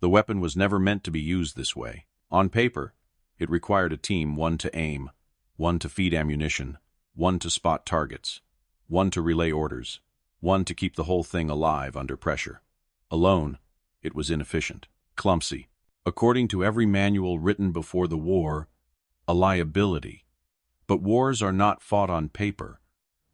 The weapon was never meant to be used this way. On paper, it required a team, one to aim, one to feed ammunition, one to spot targets, one to relay orders, one to keep the whole thing alive under pressure. Alone, it was inefficient, clumsy. According to every manual written before the war, a liability. But wars are not fought on paper.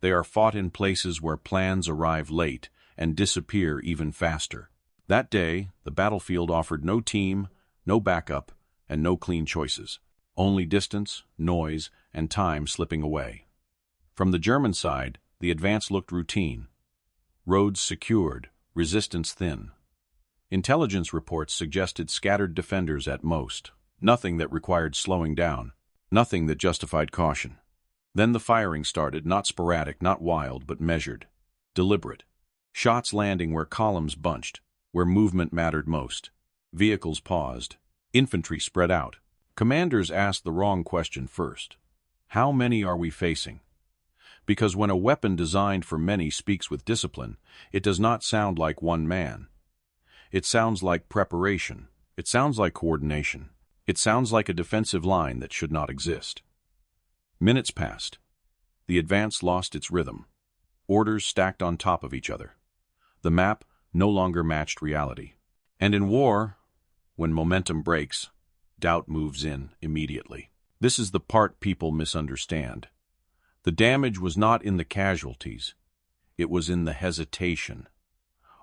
They are fought in places where plans arrive late and disappear even faster. That day, the battlefield offered no team, no backup, and no clean choices. Only distance, noise, and time slipping away. From the German side, the advance looked routine. Roads secured, resistance thin. Intelligence reports suggested scattered defenders at most. Nothing that required slowing down. Nothing that justified caution. Then the firing started, not sporadic, not wild, but measured, deliberate. Shots landing where columns bunched, where movement mattered most. Vehicles paused. Infantry spread out. Commanders asked the wrong question first. How many are we facing? Because when a weapon designed for many speaks with discipline, it does not sound like one man. It sounds like preparation. It sounds like coordination. It sounds like a defensive line that should not exist. Minutes passed. The advance lost its rhythm. Orders stacked on top of each other. The map no longer matched reality. And in war, when momentum breaks, doubt moves in immediately. This is the part people misunderstand. The damage was not in the casualties. It was in the hesitation.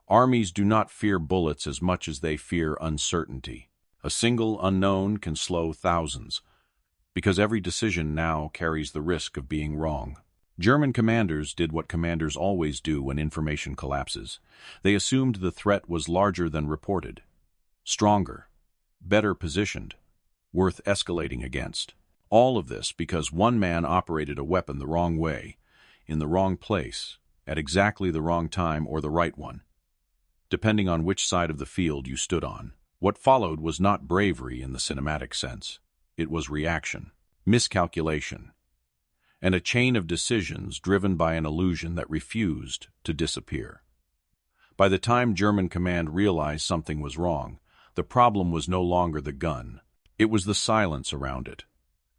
Armies do not fear bullets as much as they fear uncertainty. A single unknown can slow thousands, because every decision now carries the risk of being wrong. German commanders did what commanders always do when information collapses. They assumed the threat was larger than reported, stronger, better positioned, worth escalating against. All of this because one man operated a weapon the wrong way, in the wrong place, at exactly the wrong time or the right one, depending on which side of the field you stood on. What followed was not bravery in the cinematic sense. It was reaction, miscalculation, and a chain of decisions driven by an illusion that refused to disappear. By the time German command realized something was wrong, the problem was no longer the gun. It was the silence around it.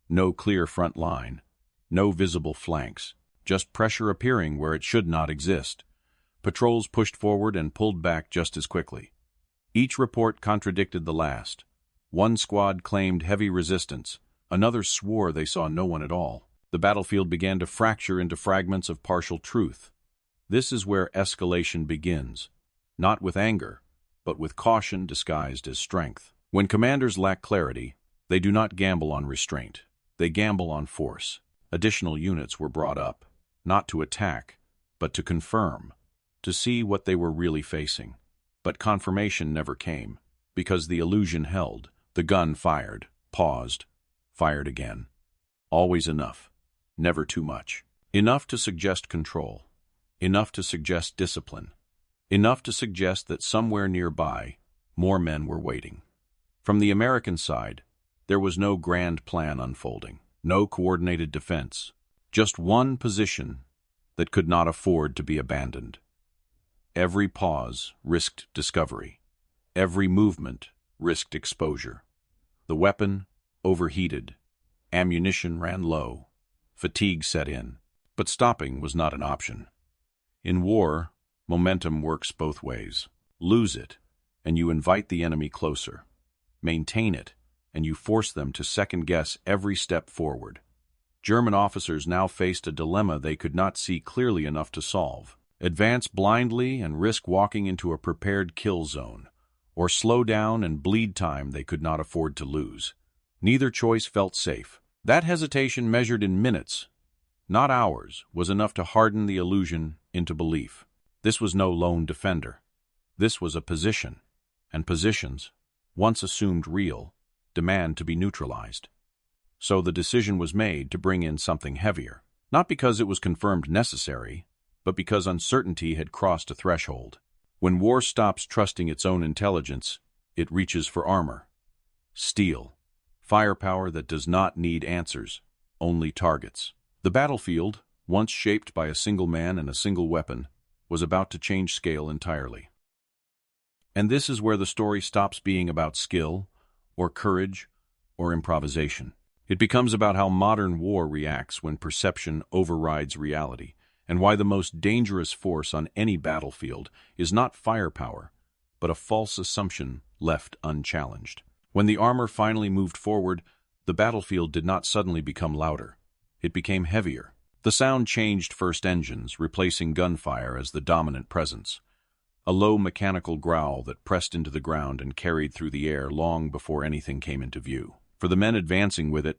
No clear front line, no visible flanks, just pressure appearing where it should not exist. Patrols pushed forward and pulled back just as quickly. Each report contradicted the last. One squad claimed heavy resistance, another swore they saw no one at all. The battlefield began to fracture into fragments of partial truth. This is where escalation begins, not with anger, but with caution disguised as strength. When commanders lack clarity, they do not gamble on restraint. They gamble on force. Additional units were brought up, not to attack, but to confirm, to see what they were really facing. But confirmation never came, because the illusion held. The gun fired, paused, fired again. Always enough, never too much. Enough to suggest control, enough to suggest discipline, enough to suggest that somewhere nearby, more men were waiting. From the American side, there was no grand plan unfolding, no coordinated defense, just one position that could not afford to be abandoned. Every pause risked discovery. Every movement risked exposure. The weapon overheated. Ammunition ran low. Fatigue set in. But stopping was not an option. In war, momentum works both ways. Lose it, and you invite the enemy closer. Maintain it, and you force them to second-guess every step forward. German officers now faced a dilemma they could not see clearly enough to solve. Advance blindly and risk walking into a prepared kill zone, or slow down and bleed time they could not afford to lose. Neither choice felt safe. That hesitation, measured in minutes, not hours, was enough to harden the illusion into belief. This was no lone defender. This was a position, and positions, once assumed real, demand to be neutralized. So the decision was made to bring in something heavier, not because it was confirmed necessary, but because uncertainty had crossed a threshold. When war stops trusting its own intelligence, it reaches for armor. Steel. Firepower that does not need answers, only targets. The battlefield, once shaped by a single man and a single weapon, was about to change scale entirely. And this is where the story stops being about skill, or courage, or improvisation. It becomes about how modern war reacts when perception overrides reality, and why the most dangerous force on any battlefield is not firepower, but a false assumption left unchallenged. When the armor finally moved forward, the battlefield did not suddenly become louder. It became heavier. The sound changed first engines, replacing gunfire as the dominant presence. A low mechanical growl that pressed into the ground and carried through the air long before anything came into view. For the men advancing with it,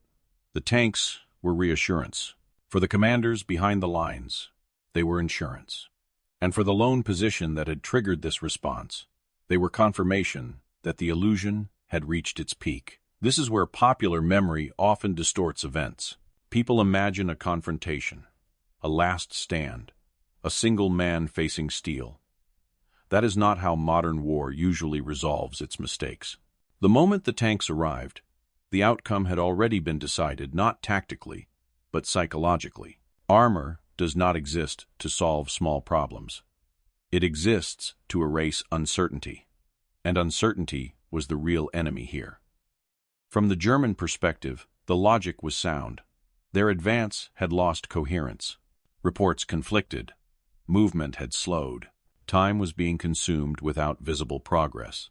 the tanks were reassurance. For the commanders behind the lines, they were insurance. And for the lone position that had triggered this response, they were confirmation that the illusion had reached its peak. This is where popular memory often distorts events. People imagine a confrontation, a last stand, a single man facing steel. That is not how modern war usually resolves its mistakes. The moment the tanks arrived, the outcome had already been decided not tactically, but psychologically. Armor does not exist to solve small problems. It exists to erase uncertainty, and uncertainty was the real enemy here. From the German perspective, the logic was sound. Their advance had lost coherence. Reports conflicted. Movement had slowed. Time was being consumed without visible progress.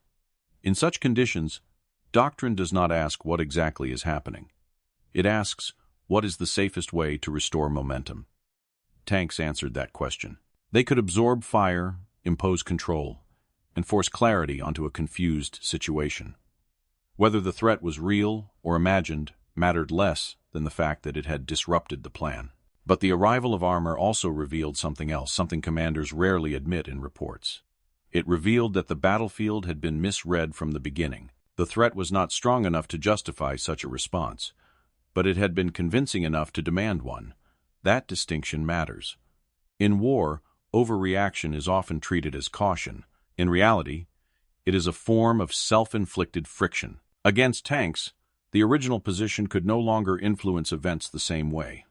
In such conditions, doctrine does not ask what exactly is happening. It asks, what is the safest way to restore momentum? Tanks answered that question. They could absorb fire, impose control, and force clarity onto a confused situation. Whether the threat was real or imagined mattered less than the fact that it had disrupted the plan. But the arrival of armor also revealed something else, something commanders rarely admit in reports. It revealed that the battlefield had been misread from the beginning. The threat was not strong enough to justify such a response, but it had been convincing enough to demand one. That distinction matters. In war, overreaction is often treated as caution. In reality, it is a form of self-inflicted friction. Against tanks, the original position could no longer influence events the same way.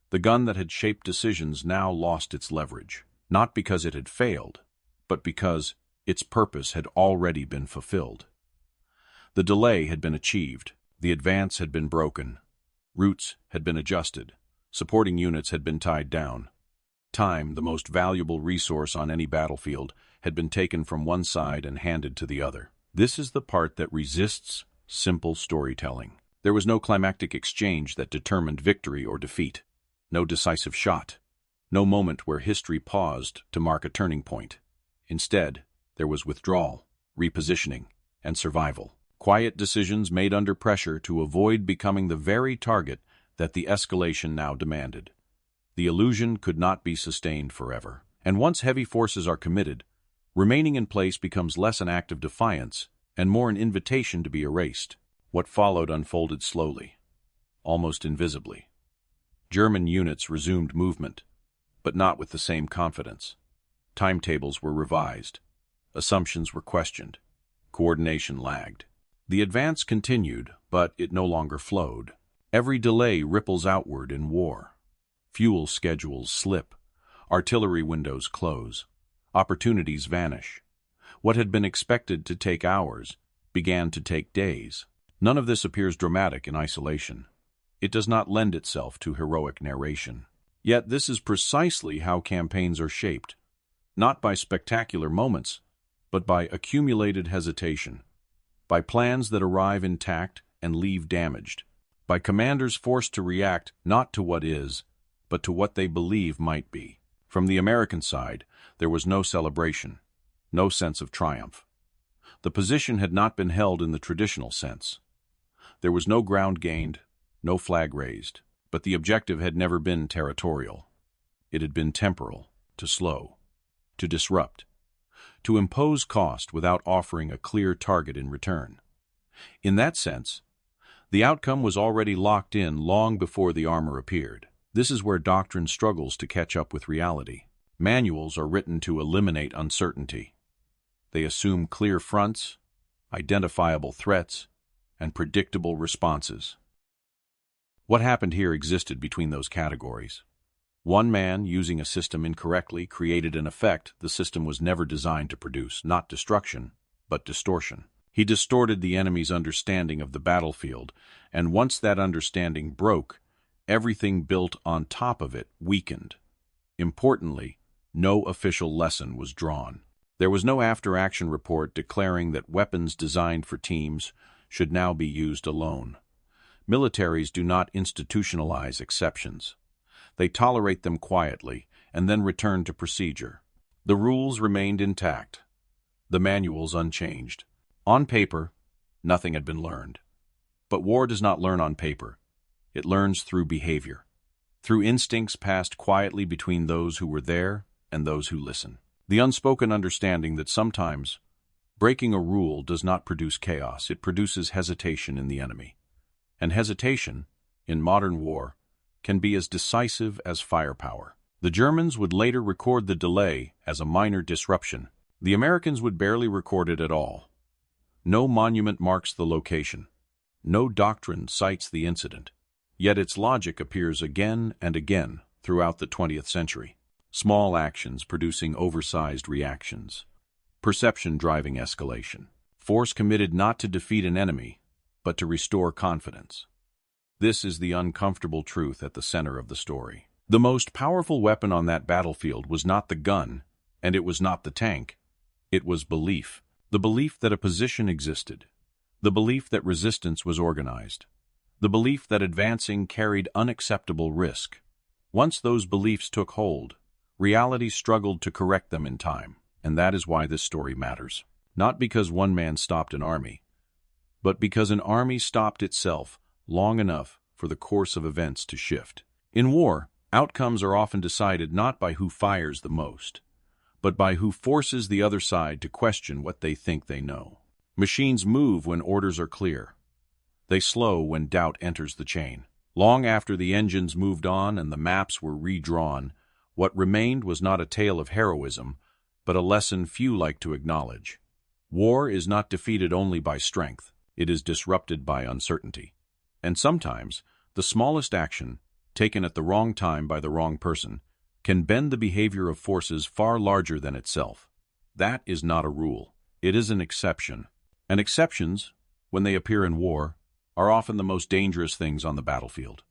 The gun that had shaped decisions now lost its leverage, not because it had failed, but because its purpose had already been fulfilled. The delay had been achieved, the advance had been broken, routes had been adjusted, supporting units had been tied down. Time, the most valuable resource on any battlefield, had been taken from one side and handed to the other. This is the part that resists simple storytelling. There was no climactic exchange that determined victory or defeat. No decisive shot. No moment where history paused to mark a turning point. Instead, there was withdrawal, repositioning, and survival. Quiet decisions made under pressure to avoid becoming the very target that the escalation now demanded. The illusion could not be sustained forever. And once heavy forces are committed, remaining in place becomes less an act of defiance and more an invitation to be erased. What followed unfolded slowly, almost invisibly. German units resumed movement, but not with the same confidence. Timetables were revised. Assumptions were questioned. Coordination lagged. The advance continued, but it no longer flowed. Every delay ripples outward in war. Fuel schedules slip. Artillery windows close. Opportunities vanish. What had been expected to take hours began to take days. None of this appears dramatic in isolation. It does not lend itself to heroic narration. Yet this is precisely how campaigns are shaped, not by spectacular moments, but by accumulated hesitation, by plans that arrive intact and leave damaged, by commanders forced to react not to what is, but to what they believe might be. From the American side, there was no celebration, no sense of triumph. The position had not been held in the traditional sense. There was no ground gained, no flag raised, but the objective had never been territorial. It had been temporal, to slow, to disrupt, to impose cost without offering a clear target in return. In that sense, the outcome was already locked in long before the armor appeared. This is where doctrine struggles to catch up with reality. Manuals are written to eliminate uncertainty. They assume clear fronts, identifiable threats, and predictable responses. What happened here existed between those categories. One man, using a system incorrectly, created an effect the system was never designed to produce, not destruction, but distortion. He distorted the enemy's understanding of the battlefield, and once that understanding broke, everything built on top of it weakened. Importantly, no official lesson was drawn. There was no after-action report declaring that weapons designed for teams should now be used alone. Militaries do not institutionalize exceptions. They tolerate them quietly and then return to procedure. The rules remained intact, the manuals unchanged. On paper, nothing had been learned. But war does not learn on paper. It learns through behavior, through instincts passed quietly between those who were there and those who listen. The unspoken understanding that sometimes breaking a rule does not produce chaos, it produces hesitation in the enemy. And hesitation, in modern war, can be as decisive as firepower. The Germans would later record the delay as a minor disruption. The Americans would barely record it at all. No monument marks the location. No doctrine cites the incident. Yet its logic appears again and again throughout the 20th century. Small actions producing oversized reactions. Perception driving escalation. Force committed not to defeat an enemy, but to restore confidence. This is the uncomfortable truth at the center of the story. The most powerful weapon on that battlefield was not the gun, and it was not the tank. It was belief. The belief that a position existed. The belief that resistance was organized. The belief that advancing carried unacceptable risk. Once those beliefs took hold, reality struggled to correct them in time, and that is why this story matters. Not because one man stopped an army, but because an army stopped itself long enough for the course of events to shift. In war, outcomes are often decided not by who fires the most, but by who forces the other side to question what they think they know. Machines move when orders are clear. They slow when doubt enters the chain. Long after the engines moved on and the maps were redrawn, what remained was not a tale of heroism, but a lesson few like to acknowledge. War is not defeated only by strength. It is disrupted by uncertainty. And sometimes, the smallest action, taken at the wrong time by the wrong person, can bend the behavior of forces far larger than itself. That is not a rule. It is an exception. And exceptions, when they appear in war, are often the most dangerous things on the battlefield.